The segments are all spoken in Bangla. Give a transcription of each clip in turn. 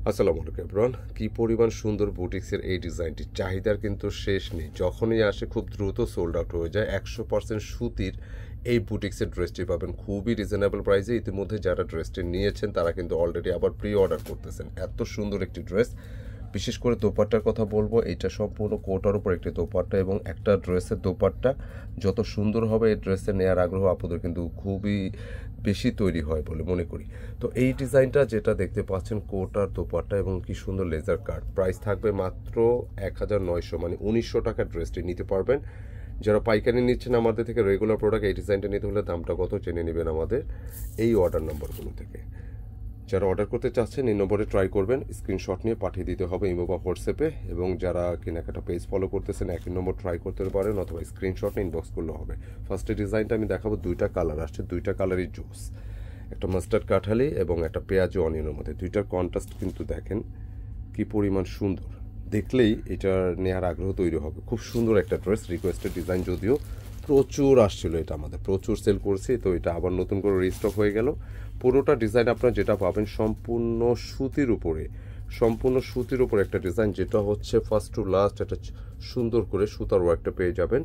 আসসালামু আলাইকুম এভরিওয়ান। কি পরিমাণ সুন্দর বুটিক্সের এই ডিজাইনটি, চাহিদার কিন্তু শেষ নেই। যখনই আসে খুব দ্রুত সোল্ড আউট হয়ে যায়। 100% সুতির এই বুটিক্সের ড্রেসটি পাবেন খুবই রিজনেবল প্রাইসে। ইতিমধ্যে যারা ড্রেসটি নিয়েছেন তারা কিন্তু অলরেডি আবার প্রি অর্ডার করতেছেন। এত সুন্দর একটি ড্রেস। বিশেষ করে দোপাট্টার কথা বলবো, এটা সম্পূর্ণ কোটার উপর একটি দোপাট্টা এবং একটা ড্রেসের দোপাট্টা যত সুন্দর হবে এই ড্রেসের নেওয়ার আগ্রহ আপনাদের কিন্তু খুবই বেশি তৈরি হয় বলে মনে করি। তো এই ডিজাইনটা যেটা দেখতে পাচ্ছেন, কোটার দোপাট্টা এবং কি সুন্দর লেজার কাট, প্রাইস থাকবে মাত্র 1900, মানে 1900 টাকার ড্রেসটি নিতে পারবেন। যারা পাইকারি নিচ্ছেন আমাদের থেকে রেগুলার প্রোডাক্ট, এই ডিজাইনটা নিতে হলে দামটা কত জেনে নেবেন আমাদের এই অর্ডার নম্বরগুলো থেকে। যারা অর্ডার করতে চাচ্ছেন এই নম্বরে ট্রাই করবেন, স্ক্রিনশট নিয়ে পাঠিয়ে দিতে হবে ইমো বা হোয়াটসঅ্যাপে। এবং যারা কেনাকাটা পেজ ফলো করতেছেন একই নম্বর ট্রাই করতে পারেন, অথবা স্ক্রিনশট নিয়ে ইনবক্স করলে হবে। ফার্স্টে ডিজাইনটা আমি দেখাবো, দুইটা কালার আসছে, দুইটা কালারই জুস, একটা মাস্টার্ড কাঠালি এবং একটা পেঁয়াজ অনিয়নের মধ্যে। দুইটার কন্ট্রাস্ট কিন্তু দেখেন কি পরিমাণ সুন্দর, দেখলেই এটার নেওয়ার আগ্রহ তৈরি হবে। খুব সুন্দর একটা ড্রেস, রিকোয়েস্টেড ডিজাইন, যদিও প্রচুর আসছিল, এটা আমাদের প্রচুর সেল করছি, তো এটা আবার নতুন করে রিস্টক হয়ে গেল। পুরোটা ডিজাইন আপনারা যেটা পাবেন সম্পূর্ণ সুতির উপরে, সম্পূর্ণ সুতির উপরে একটা ডিজাইন, যেটা হচ্ছে ফার্স্ট টু লাস্ট একটা সুন্দর করে সুতার ওয়ার্কটা পেয়ে যাবেন।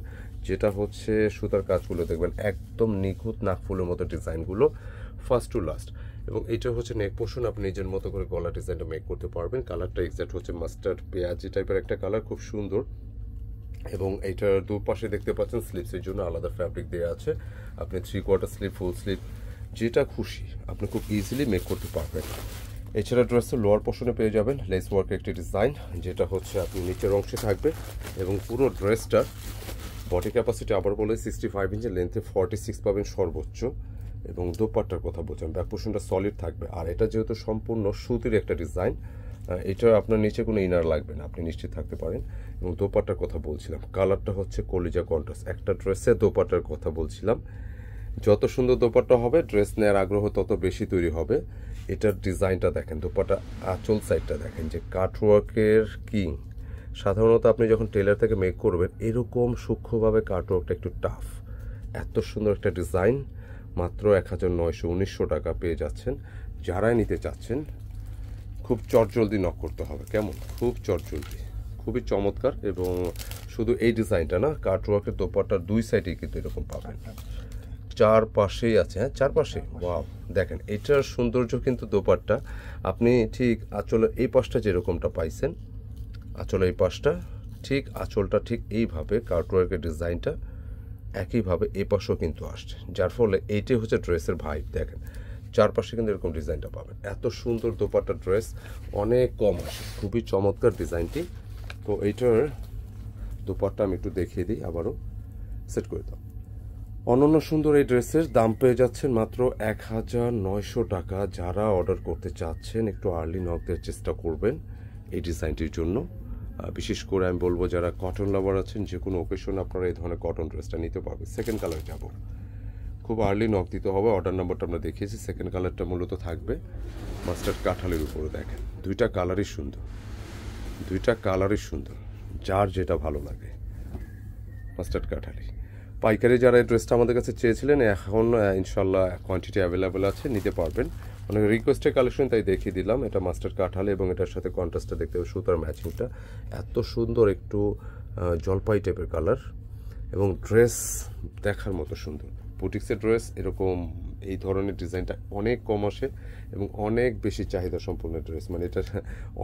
যেটা হচ্ছে সুতার কাজগুলো দেখবেন একদম নিখুঁত, নাকফুলের মতো ডিজাইনগুলো ফার্স্ট টু লাস্ট। এবং এটা হচ্ছে নেক পোর্শন, আপনি নিজের মতো করে গলা ডিজাইনটা মেক করতে পারবেন। কালারটা এক্সাক্ট হচ্ছে মাস্টার্ড পেঁয়াজি টাইপের একটা কালার, খুব সুন্দর। এবং এইটার দুপাশে দেখতে পাচ্ছেন স্লিভসের জন্য আলাদা ফ্যাব্রিক দেওয়া আছে। আপনি 3/4 স্লিভ, ফুল স্লিভ, যেটা খুশি আপনি খুব ইজিলি মেক করতে পারবেন। এছাড়া ড্রেসের লোয়ার পোর্শনে পেয়ে যাবেন লেস ওয়ার্কের একটি ডিজাইন, যেটা হচ্ছে আপনি নিচের অংশে থাকবে। এবং পুরো ড্রেসটার বডি ক্যাপাসিটি আবার বলে 65 ইঞ্চি, লেন্থে 46 পাবেন সর্বোচ্চ। এবং দোপাট্টার কথা বলছেন, ব্যাক পোর্শনটা সলিড থাকবে। আর এটা যেহেতু সম্পূর্ণ সুতির একটা ডিজাইন, এটা আপনার নিচে কোনো ইনার লাগবে না, আপনি নিশ্চিত থাকতে পারেন। এবং দোপাট্টার কথা বলছিলাম, কালারটা হচ্ছে কলিজা কন্ট্রাস্ট। একটা ড্রেসে দোপাট্টার কথা বলছিলাম, যত সুন্দর দোপাট্টা হবে ড্রেস নেওয়ার আগ্রহ তত বেশি তৈরি হবে। এটার ডিজাইনটা দেখেন, দোপাট্টা আঁচল সাইডটা দেখেন, যে কাটওয়ার্কের কিং। সাধারণত আপনি যখন টেলার থেকে মেক করবেন এরকম সূক্ষ্মভাবে কাটওয়ার্কটা একটু টাফ। এত সুন্দর একটা ডিজাইন মাত্র 1900 টাকা পেয়ে যাচ্ছেন। যারাই নিতে চাচ্ছেন খুব চটজলদি নক করতে হবে, কেমন, খুব চটজলদি, খুবই চমৎকার। এবং শুধু এই ডিজাইনটা না, কাটওয়ার্কের দোপাট্টার দুই সাইডেই কিন্তু এরকম পাবেন, চারপাশেই আছে। হ্যাঁ, চারপাশে, ওয়াও দেখেন এটার সৌন্দর্য। কিন্তু দোপাট্টা আপনি ঠিক আঁচলের এই পাশটা যেরকমটা পাইছেন, আঁচলের এই পাশটা ঠিক, আঁচলটা ঠিক এইভাবে কাটওয়ার্কের ডিজাইনটা একইভাবে এই পাশেও কিন্তু আসছে, যার ফলে এইটাই হচ্ছে ড্রেসের ভাইব। দেখেন চারপাশে কিন্তু এরকম ডিজাইনটা পাবেন। এত সুন্দর দোপাট্টা ড্রেস অনেক কম আসে, খুবই চমৎকার ডিজাইনটি। তো এইটার দোপাট্টা আমি একটু দেখিয়ে দিই, আবারও সেট করে দাও। অনন্য সুন্দর এই ড্রেসের দাম পেয়ে যাচ্ছেন মাত্র 1900 টাকা। যারা অর্ডার করতে চাচ্ছেন একটু আর্লি নক দেওয়ার চেষ্টা করবেন এই ডিজাইনটির জন্য। বিশেষ করে আমি বলবো যারা কটন লাভার আছেন, যে কোনো ওকেশন আপনারা এই ধরনের কটন ড্রেসটা নিতে পারবেন। সেকেন্ড কালার যাব, খুব আর্লি নক দিতে হবে। অর্ডার নাম্বারটা আমরা দেখিয়েছি। সেকেন্ড কালারটা মূলত থাকবে মাস্টার্ড কাঁঠালের উপরে। দেখেন দুইটা কালারই সুন্দর, দুইটা কালারই সুন্দর, যার যেটা ভালো লাগে। মাস্টার্ড কাঁঠালি পাইকারি যারা এই ড্রেসটা আমাদের কাছে চেয়েছিলেন, এখন ইনশাল্লাহ কোয়ান্টিটি অ্যাভেলেবেল আছে, নিতে পারবেন। অনেক রিকোয়েস্টের কালেকশন, তাই দেখিয়ে দিলাম। এটা মাস্টার্ড কাঁঠালি এবং এটার সাথে কন্ট্রাস্টটা দেখতে হবে, সুতার ম্যাচিংটা এত সুন্দর, একটু জলপাই টাইপের কালার। এবং ড্রেস দেখার মতো সুন্দর। বুটিক্সের ড্রেস এরকম এই ধরনের ডিজাইনটা অনেক কম আসে এবং অনেক বেশি চাহিদা সম্পূর্ণ ড্রেস, মানে এটা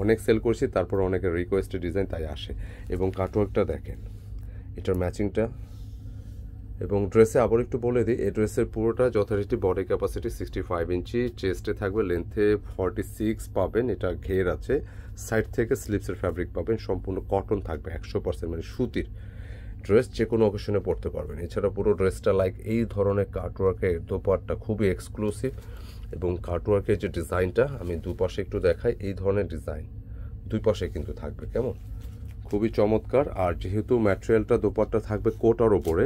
অনেক সেল করছি, তারপর অনেকের রিকোয়েস্টেড ডিজাইন তাই আসে। এবং কাটওয়ার্কটা দেখেন, এটার ম্যাচিংটা। এবং ড্রেসে আবার একটু বলে দিই, এই ড্রেসের পুরোটা যথারীতি বডি ক্যাপাসিটি 65 ইঞ্চি, চেস্টে থাকবে, লেন্থে 46 পাবেন, এটা ঘের আছে। সাইড থেকে স্লিপসের ফ্যাব্রিক পাবেন, সম্পূর্ণ কটন থাকবে 100%, মানে সুতির ড্রেস, যে কোনো অকেশনে পরতে পারবেন। এছাড়া পুরো ড্রেসটা লাইক এই ধরনের কাটওয়ার্কের দোপাট্টা খুবই এক্সক্লুসিভ। এবং কাটওয়ার্কের যে ডিজাইনটা আমি দুপাশে একটু দেখাই, এই ধরনের ডিজাইন দুই পাশে কিন্তু থাকবে, কেমন, খুবই চমৎকার। আর যেহেতু ম্যাটেরিয়ালটা দোপাট্টা থাকবে কোটার ওপরে,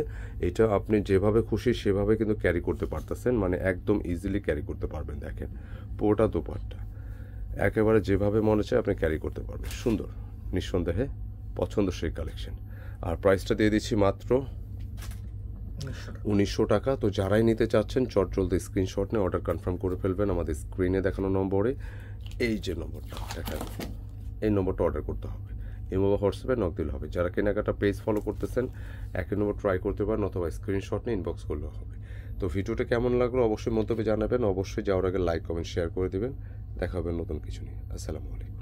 এটা আপনি যেভাবে খুশি সেভাবে কিন্তু ক্যারি করতে পারতেছেন, মানে একদম ইজিলি ক্যারি করতে পারবেন। দেখেন পুরোটা দোপাট্টা একেবারে যেভাবে মনে চায় আপনি ক্যারি করতে পারবেন। সুন্দর, নিঃসন্দেহে পছন্দসই কালেকশন। আর প্রাইসটা দিয়ে দিচ্ছি মাত্র 1900 টাকা। তো যারাই নিতে চাচ্ছেন চটজলদি স্ক্রিনশট নিয়ে অর্ডার কনফার্ম করে ফেলবেন আমাদের স্ক্রিনে দেখানো নম্বরে। এই যে নম্বরটা দেখেন, এই নম্বরটা অর্ডার করতে হবে। ইমো বা হোয়াটসঅ্যাপে নক দিলে হবে। যারা কেনাকাটা পেজ ফলো করতেছেন একই নম্বর ট্রাই করতে পারেন, অথবা স্ক্রিনশট নিয়ে ইনবক্স করলেও হবে। তো ভিডিওটা কেমন লাগলো অবশ্যই মন্তব্যে জানাবেন। অবশ্যই যাওয়ার আগে লাইক কমেন্ট শেয়ার করে দিবেন। দেখা হবে নতুন কিছু নিয়ে। আসসালামু আলাইকুম।